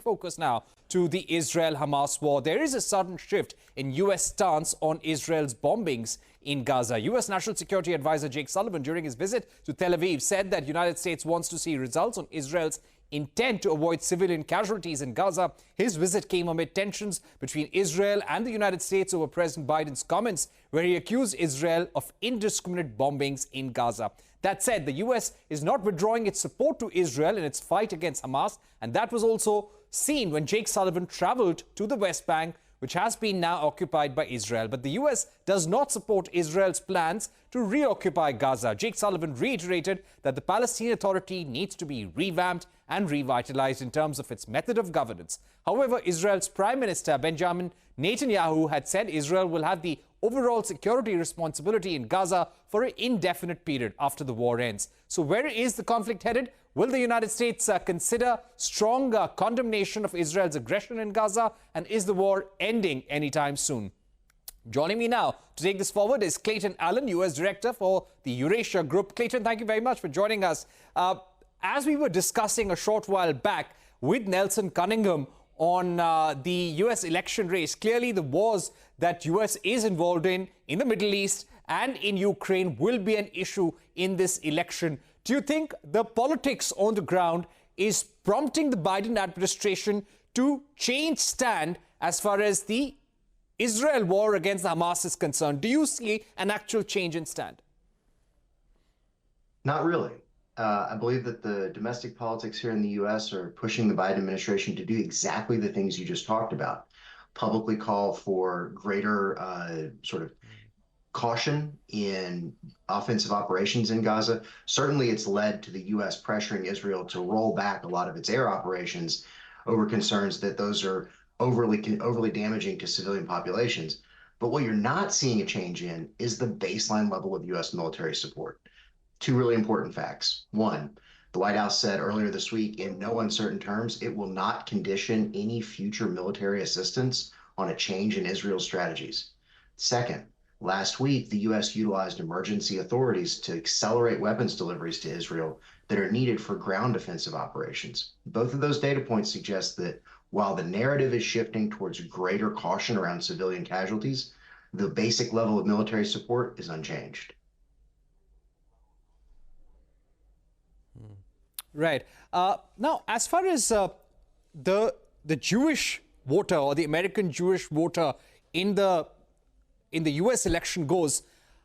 focus now to the Israel-Hamas war. There is a sudden shift in U.S. stance on Israel's bombings in Gaza. U.S. National Security Advisor Jake Sullivan, during his visit to Tel Aviv, said that the United States wants to see results on Israel's intent to avoid civilian casualties in Gaza. His visit came amid tensions between Israel and the United States over President Biden's comments, where he accused Israel of indiscriminate bombings in Gaza. That said, the U.S. is not withdrawing its support to Israel in its fight against Hamas, and that was also seen when Jake Sullivan traveled to the West Bank, which has been now occupied by Israel. But the U.S. does not support Israel's plans to reoccupy Gaza. Jake Sullivan reiterated that the Palestinian Authority needs to be revamped and revitalized in terms of its method of governance. However, Israel's Prime Minister Benjamin Netanyahu had said Israel will have the overall security responsibility in Gaza for an indefinite period after the war ends. So where is the conflict headed? Will the United States consider strong condemnation of Israel's aggression in Gaza? And is the war ending anytime soon? Joining me now to take this forward is Clayton Allen, U.S. Director for the Eurasia Group. Clayton, thank you very much for joining us. As we were discussing a short while back with Nelson Cunningham on the U.S. election race, clearly the wars that U.S. is involved in the Middle East and in Ukraine will be an issue in this election. Do you think the politics on the ground is prompting the Biden administration to change stand as far as the Israel war against Hamas is concerned? Do you see an actual change in stand? Not really. I believe that the domestic politics here in the U.S. are pushing the Biden administration to do exactly the things you just talked about. Publicly call for greater sort of caution in offensive operations in Gaza. Certainly, it's led to the U.S. pressuring Israel to roll back a lot of its air operations over concerns that those are overly damaging to civilian populations. But what you're not seeing a change in is the baseline level of U.S. military support. Two really important facts. One, the White House said earlier this week, in no uncertain terms, it will not condition any future military assistance on a change in Israel's strategies. Second, last week, the U.S. utilized emergency authorities to accelerate weapons deliveries to Israel that are needed for ground defensive operations. Both of those data points suggest that while the narrative is shifting towards greater caution around civilian casualties, the basic level of military support is unchanged. Right. Now, as far as the Jewish voter or the American Jewish voter in the U.S. election goes,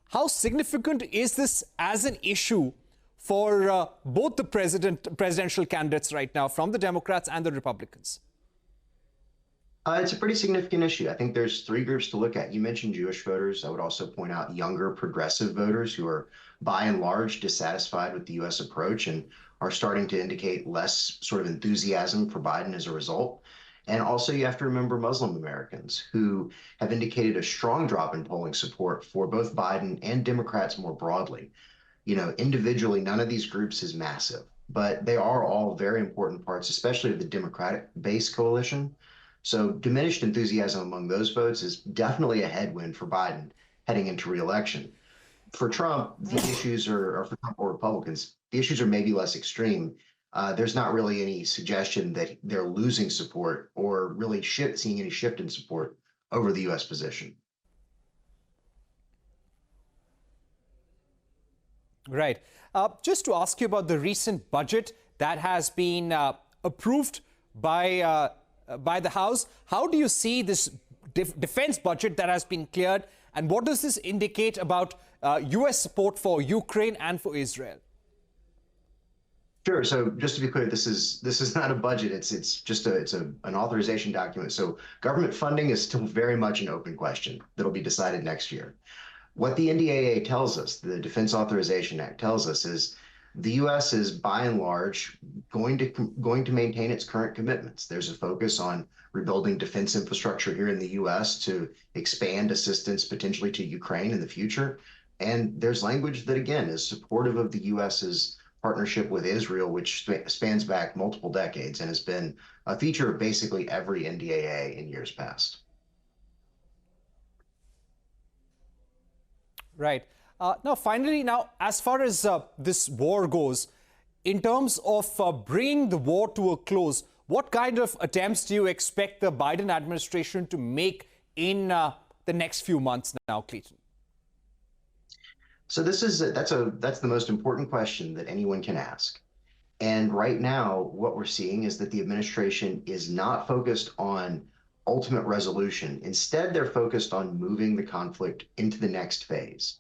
how significant is this as an issue for both the presidential candidates right now, from the Democrats and the Republicans? It's a pretty significant issue. I think there's three groups to look at. You mentioned Jewish voters. I would also point out younger progressive voters who are by and large dissatisfied with the U.S. approach and are starting to indicate less sort of enthusiasm for Biden as a result. And also you have to remember Muslim Americans who have indicated a strong drop in polling support for both Biden and Democrats more broadly. You know, individually, none of these groups is massive, but they are all very important parts, especially of the Democratic base coalition. So diminished enthusiasm among those votes is definitely a headwind for Biden heading into re-election. For Trump, the issues or for Trump or Republicans, the issues are maybe less extreme. There's not really any suggestion that they're losing support or really seeing any shift in support over the U.S. position. Right. Just to ask you about the recent budget that has been approved by the House, how do you see this defense budget that has been cleared, and what does this indicate about U.S. support for Ukraine and for Israel? Sure. So just to be clear, this is not a budget. It's just an authorization document. So government funding is still very much an open question that'll be decided next year. What the NDAA tells us, the Defense Authorization Act tells us, is the U.S. is by and large going to maintain its current commitments. There's a focus on rebuilding defense infrastructure here in the U.S. to expand assistance potentially to Ukraine in the future. And there's language that, again, is supportive of the U.S.'s partnership with Israel, which spans back multiple decades and has been a feature of basically every NDAA in years past. Right. Now, finally, as far as this war goes, in terms of bringing the war to a close, What kind of attempts do you expect the Biden administration to make in the next few months now, Clayton? So that's the most important question that anyone can ask. And right now, what we're seeing is that the administration is not focused on ultimate resolution. Instead, they're focused on moving the conflict into the next phase.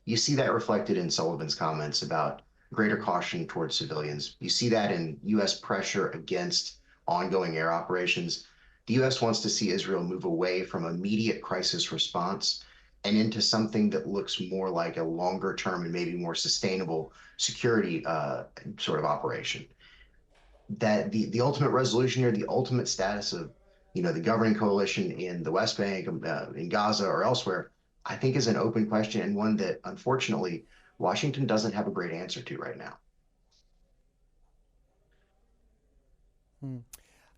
You see that reflected in Sullivan's comments about greater caution towards civilians. You see that in U.S. pressure against ongoing air operations. The U.S. wants to see Israel move away from immediate crisis response and into something that looks more like a longer term and maybe more sustainable security sort of operation. That the ultimate resolution or the ultimate status of the governing coalition in the West Bank, in Gaza or elsewhere, I think is an open question and one that unfortunately Washington doesn't have a great answer to right now.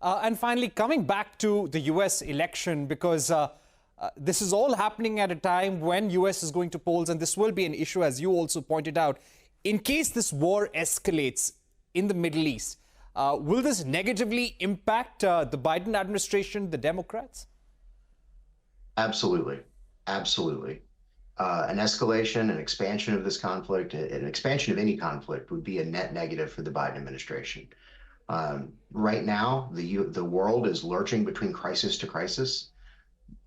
And finally, coming back to the U.S. election, because this is all happening at a time when U.S. is going to polls, and this will be an issue, as you also pointed out. In case this war escalates in the Middle East, will this negatively impact the Biden administration, the Democrats? Absolutely. Absolutely. An escalation, an expansion of this conflict, an expansion of any conflict would be a net negative for the Biden administration. Right now, the world is lurching between crisis to crisis.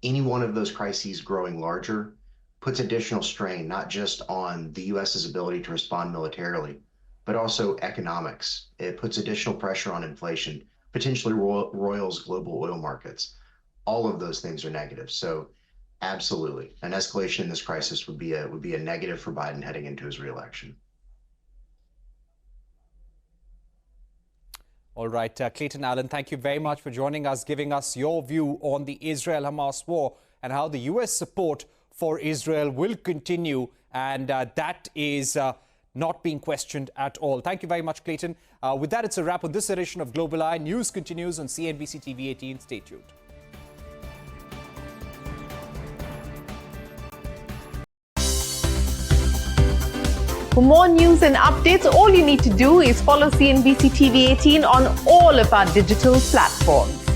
Any one of those crises growing larger puts additional strain, not just on the U.S.'s ability to respond militarily, but also economics. It puts additional pressure on inflation, potentially roils global oil markets. All of those things are negative. So absolutely, an escalation in this crisis would be a negative for Biden heading into his reelection. All right, Clayton Allen, thank you very much for joining us, giving us your view on the Israel-Hamas war and how the U.S. support for Israel will continue, and that is not being questioned at all. Thank you very much, Clayton. With that, it's a wrap on this edition of Global Eye. News continues on CNBC TV 18. Stay tuned. For more news and updates, all you need to do is follow CNBC TV 18 on all of our digital platforms.